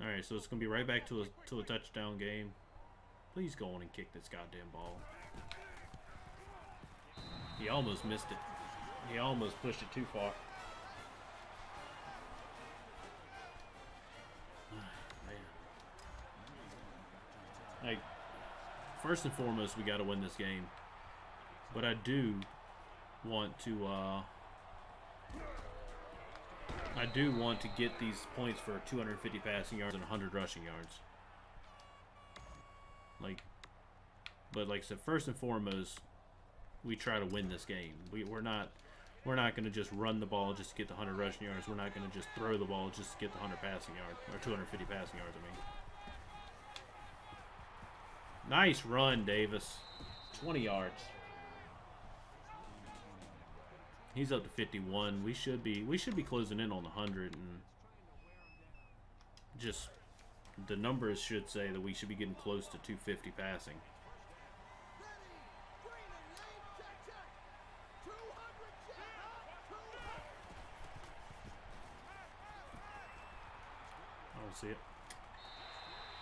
All right, so it's gonna be right back to a touchdown game. Please go on and kick this goddamn ball. He almost missed it. He almost pushed it too far. Man. Like, first and foremost, we got to win this game. But I do want to get these points for 250 passing yards and 100 rushing yards. But like I said, first and foremost, we try to win this game. We're not going to just run the ball just to get the 100 rushing yards. We're not going to just throw the ball just to get the 100 passing yards, or 250 passing yards, I mean. Nice run, Davis. 20 yards. He's up to 51. We should be closing in on the 100, and just the numbers should say that we should be getting close to 250 passing. See it.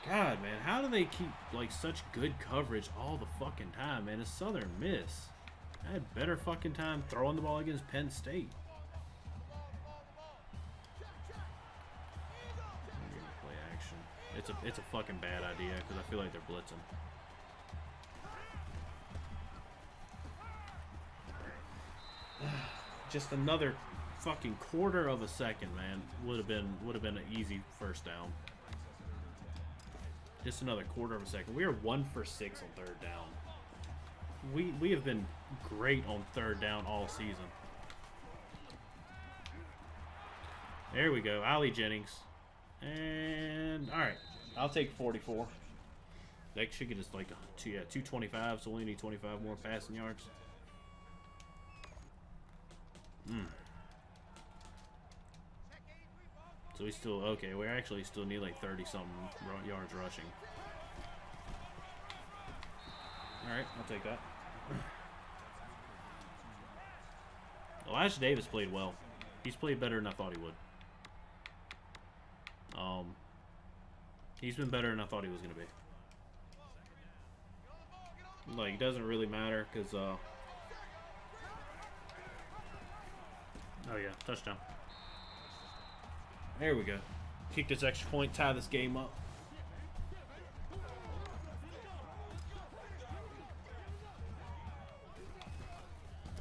God, man, how do they keep like such good coverage all the fucking time, man? It's Southern Miss. I had better fucking time throwing the ball against Penn State. Play action. It's a fucking bad idea because I feel like they're blitzing. Just another fucking quarter of a second, man. Would have been an easy first down. Just another quarter of a second. We are 1 for 6 on third down. We have been great on third down all season. There we go, Ollie Jennings. And all right, I'll take 44. That should get us like 225. So we only need 25 more passing yards. So we still okay. We actually still need like 30-something yards rushing. All right, I'll take that. Elijah Davis played well. He's played better than I thought he would. He's been better than I thought he was going to be. Like, it doesn't really matter because, oh yeah, touchdown. There we go. Kick this extra point, tie this game up.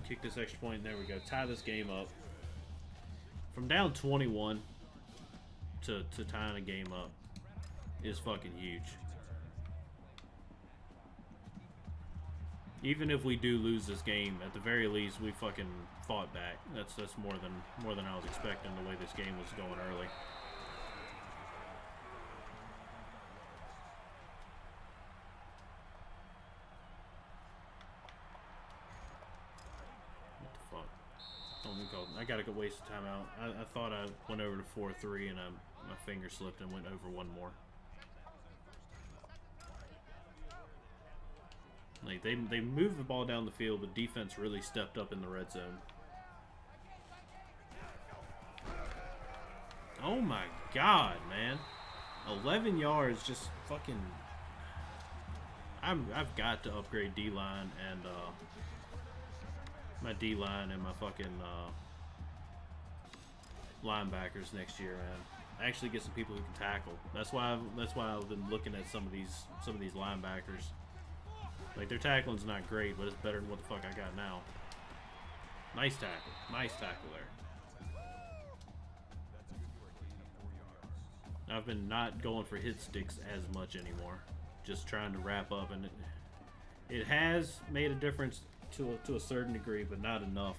Kick this extra point, there we go. Tie this game up. From down 21 to tying a game up is fucking huge. Even if we do lose this game, at the very least we fucking fought back. That's more than I was expecting the way this game was going early. What the fuck? I gotta go waste a timeout. I thought I went over to 4-3 and my finger slipped and went over one more. Like they moved the ball down the field, but defense really stepped up in the red zone. Oh my god, man! 11 yards, just fucking. I've got to upgrade D-line and my D-line and my fucking linebackers next year, man. Actually, get some people who can tackle. That's why I've been looking at some of these linebackers. Like, their tackling's not great, but it's better than what the fuck I got now. Nice tackle. Nice tackle there. I've been not going for hit sticks as much anymore. Just trying to wrap up, and it has made a difference to a certain degree, but not enough.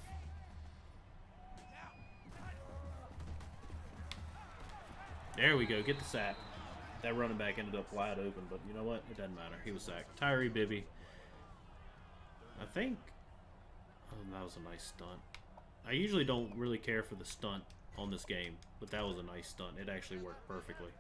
There we go. Get the sack. That running back ended up wide open, but you know what? It doesn't matter. He was sacked. Tyree Bibby. I think... Oh, that was a nice stunt. I usually don't really care for the stunt on this game, but that was a nice stunt. It actually worked perfectly.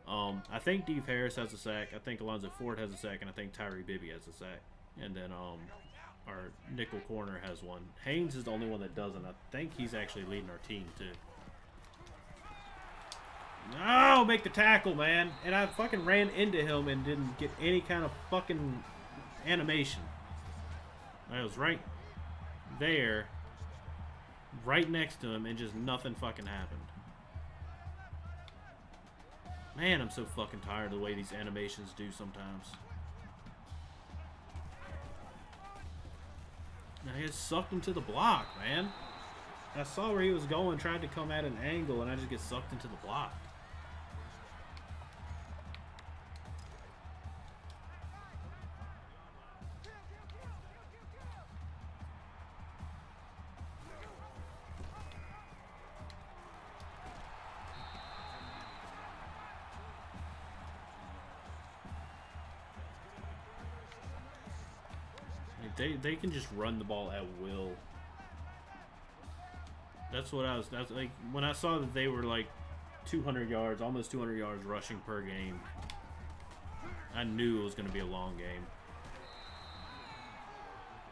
I think Dave Harris has a sack. I think Alonzo Ford has a sack, and I think Tyree Bibby has a sack. And then our nickel corner has one. Haynes is the only one that doesn't. I think he's actually leading our team, too. No, make the tackle, man. And I fucking ran into him and didn't get any kind of fucking animation. I was right there, right next to him, and just nothing fucking happened. Man, I'm so fucking tired of the way these animations do sometimes. I get sucked into the block, man. I saw where he was going, tried to come at an angle, and I just get sucked into the block. They can just run the ball at will. That's like when I saw that they were like 200 yards, almost 200 yards rushing per game. I knew it was going to be a long game.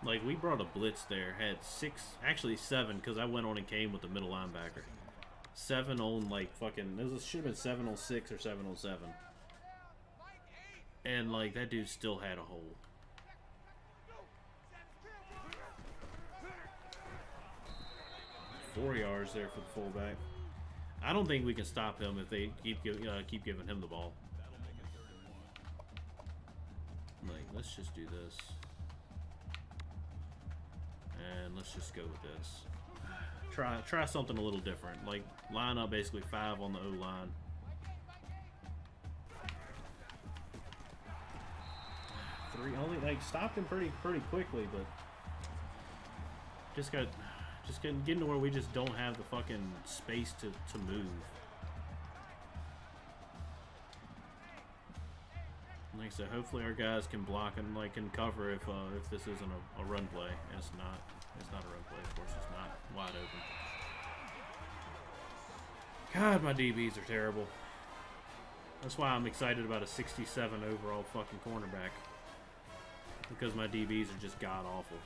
Like, we brought a blitz there, had 7, because I went on and came with the middle linebacker. 7 on like fucking, this should have been 7 on 6 or 7 on 7. And like that dude still had a hole. $4 yards there for the fullback. I don't think we can stop him if they keep giving him the ball. let's just do this. And let's just go with this. Try something a little different. Like, line up basically 5 on the O-line. Only like stopped him pretty quickly, but just getting to where we just don't have the fucking space to move. Like I said, hopefully our guys can block and like can cover if this isn't a run play. And it's not a run play. Of course, it's not wide open. God, my DBs are terrible. That's why I'm excited about a 67 overall fucking cornerback. Because my DBs are just god-awful.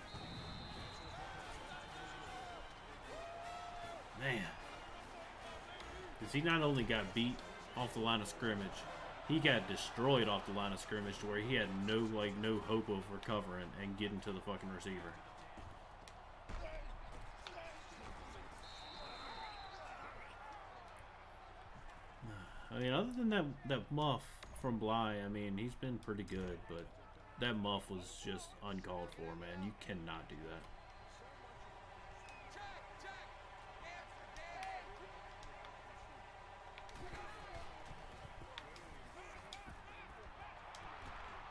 Man. Because he not only got beat off the line of scrimmage, he got destroyed off the line of scrimmage to where he had no hope of recovering and getting to the fucking receiver. I mean, other than that muff from Bly, I mean, he's been pretty good, but that muff was just uncalled for, man. You cannot do that.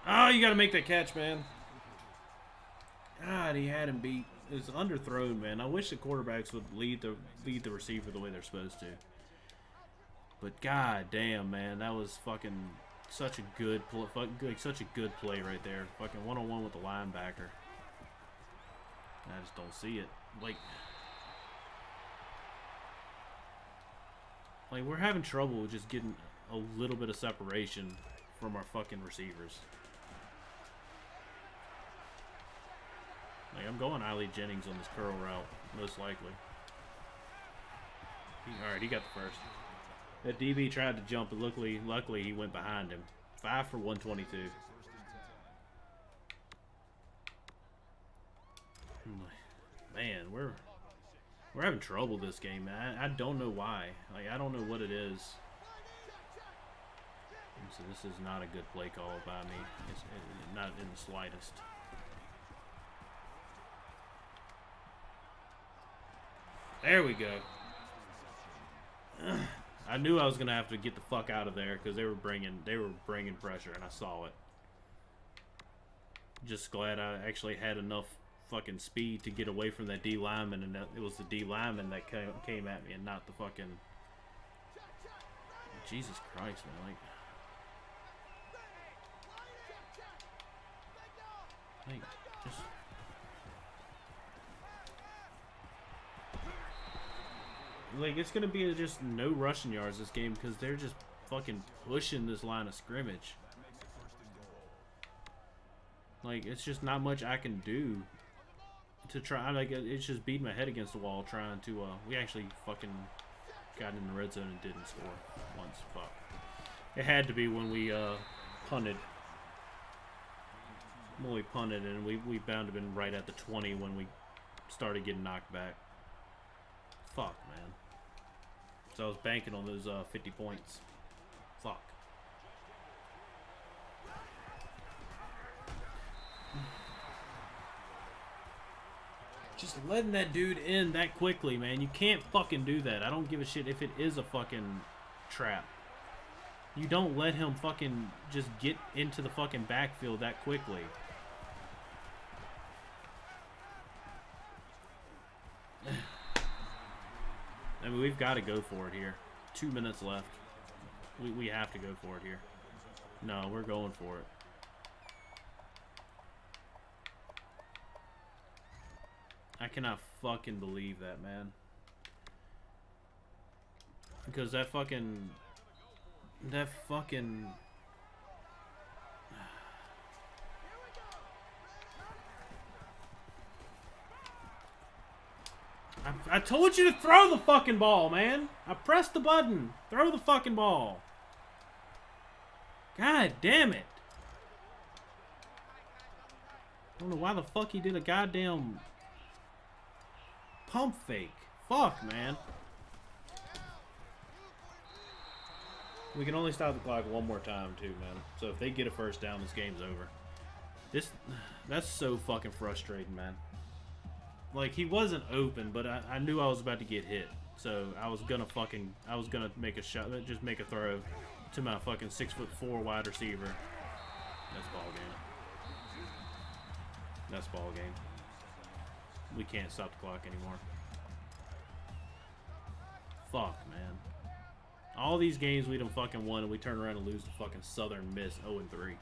Oh, you got to make that catch, man. God, he had him beat. It was underthrown, man. I wish the quarterbacks would lead the receiver the way they're supposed to. But god damn, man, that was fucking such a good play right there. Fucking one-on-one with the linebacker. I just don't see it. Like we're having trouble with just getting a little bit of separation from our fucking receivers. Like, I'm going Ali Jennings on this curl route, most likely. Alright, he got the first. That DB tried to jump, but luckily he went behind him. 5 for 122. Man, we're having trouble this game, man. I don't know why. Like, I don't know what it is. So this is not a good play call by me. It's not in the slightest. There we go. I knew I was gonna have to get the fuck out of there because they were bringing pressure, and I saw it. Just glad I actually had enough fucking speed to get away from that D lineman, and that it was the D lineman that came at me, and not the fucking. Jesus Christ, man! Like just. Like, it's going to be just no rushing yards this game because they're just fucking pushing this line of scrimmage. Like, it's just not much I can do to try. Like, it's just beating my head against the wall trying to, we actually fucking got in the red zone and didn't score once. Fuck. It had to be when we, punted. When we punted, and we bound to have been right at the 20 when we started getting knocked back. Fuck, man. So I was banking on those 50 points. Fuck. Just letting that dude in that quickly, man. You can't fucking do that. I don't give a shit if it is a fucking trap. You don't let him fucking just get into the fucking backfield that quickly. I mean, we've got to go for it here. 2 minutes left. We have to go for it here. No, we're going for it. I cannot fucking believe that, man. Because that fucking... I told you to throw the fucking ball, man. I pressed the button. Throw the fucking ball. God damn it. I don't know why the fuck he did a goddamn pump fake. Fuck, man. We can only stop the clock one more time, too, man. So if they get a first down, this game's over. That's so fucking frustrating, man. Like, he wasn't open, but I knew I was about to get hit. So I was gonna make a shot, just make a throw to my fucking 6'4" wide receiver. That's ball game. That's ball game. We can't stop the clock anymore. Fuck, man. All these games we done fucking won, and we turn around and lose to fucking Southern Miss 0-3.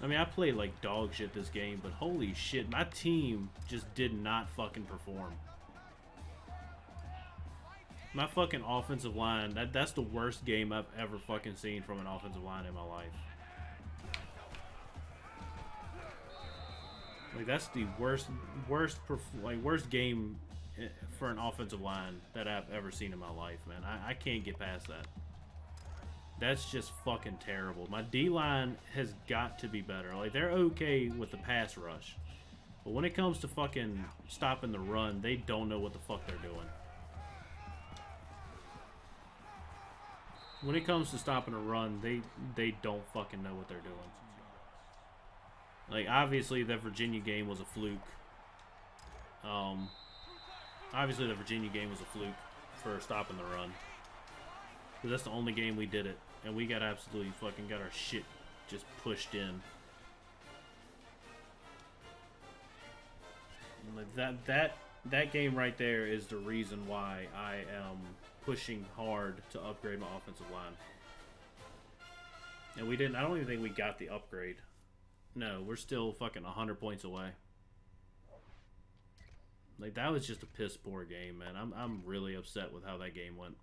I mean, I played like dog shit this game, but holy shit, my team just did not fucking perform. My fucking offensive line, that's the worst game I've ever fucking seen from an offensive line in my life. Like, that's the worst game for an offensive line that I've ever seen in my life, man. I can't get past that. That's just fucking terrible. My D-line has got to be better. Like, they're okay with the pass rush. But when it comes to fucking stopping the run, they don't know what the fuck they're doing. When it comes to stopping a run, they don't fucking know what they're doing. Like, obviously, that Virginia game was a fluke. Obviously, the Virginia game was a fluke for stopping the run. Because that's the only game we did it. And we got absolutely fucking got our shit just pushed in. Like that game right there is the reason why I am pushing hard to upgrade my offensive line. And we didn't. I don't even think we got the upgrade. No, we're still fucking 100 points away. Like, that was just a piss poor game, man. I'm really upset with how that game went.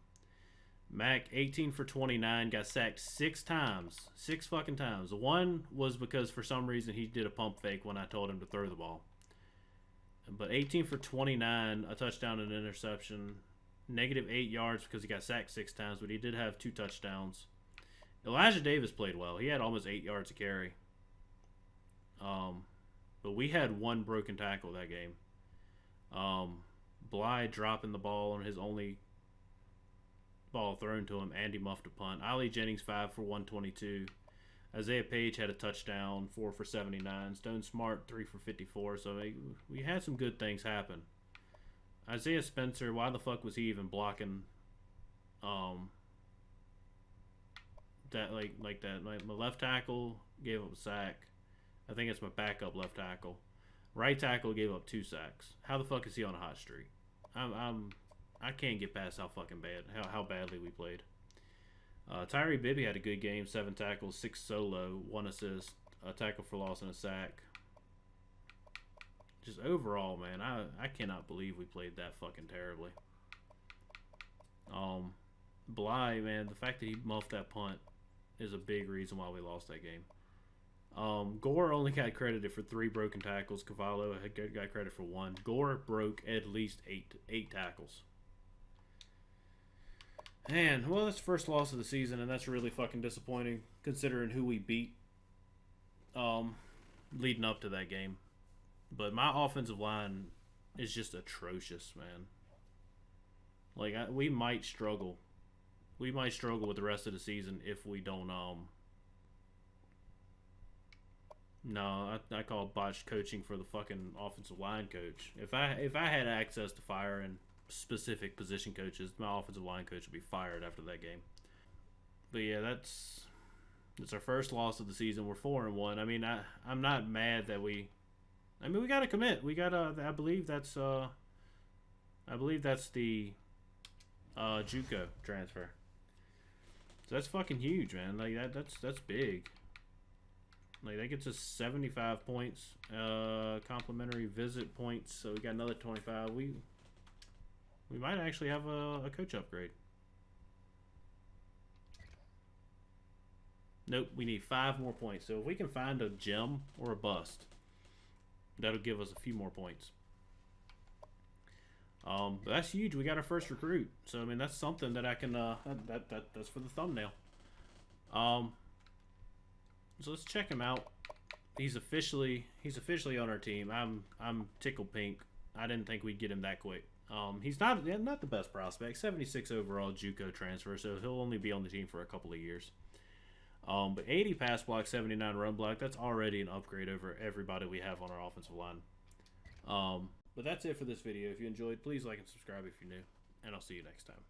Mac, 18 for 29, got sacked 6 times. 6 fucking times. One was because for some reason he did a pump fake when I told him to throw the ball. But 18 for 29, a touchdown and an interception. -8 yards because he got sacked 6 times, but he did have 2 touchdowns. Elijah Davis played well. He had almost 8 yards a carry. But we had 1 broken tackle that game. Bly dropping the ball on his only ball thrown to him. Andy muffed a punt. Ollie Jennings 5 for 122. Isaiah Page had a touchdown, 4 for 79. Stone Smart 3 for 54. So we had some good things happen. Isaiah Spencer, why the fuck was he even blocking? That like that. My left tackle gave up a sack. I think it's my backup left tackle. Right tackle gave up 2 sacks. How the fuck is he on a hot streak? I can't get past how fucking bad, how badly we played. Tyree Bibby had a good game. 7 tackles, 6 solo, 1 assist, a tackle for loss, and a sack. Just overall, man, I cannot believe we played that fucking terribly. Bly, man, the fact that he muffed that punt is a big reason why we lost that game. Gore only got credited for 3 broken tackles. Cavallo got credit for 1. Gore broke at least 8 tackles. Man, well, that's the first loss of the season, and that's really fucking disappointing considering who we beat leading up to that game. But my offensive line is just atrocious, man. Like, we might struggle. We might struggle with the rest of the season if we don't No, I call botched coaching for the fucking offensive line coach. If I had access to firing specific position coaches, my offensive line coach would be fired after that game. But yeah, it's our first loss of the season. We're 4-1. I mean, I'm not mad that we got to commit. We got to. I believe that's the JUCO transfer. So that's fucking huge, man. Like that's big. Like, that gets us 75 points, complimentary visit points, so we got another 25. We might actually have a coach upgrade. Nope, we need 5 more points. So if we can find a gem or a bust, that'll give us a few more points. But that's huge. We got our first recruit. So I mean, that's something that I can that's for the thumbnail. So let's check him out. He's officially on our team. I'm tickled pink. I didn't think we'd get him that quick. He's not the best prospect. 76 overall JUCO transfer, so he'll only be on the team for a couple of years. But 80 pass block, 79 run block. That's already an upgrade over everybody we have on our offensive line. But that's it for this video. If you enjoyed, please like and subscribe if you're new, and I'll see you next time.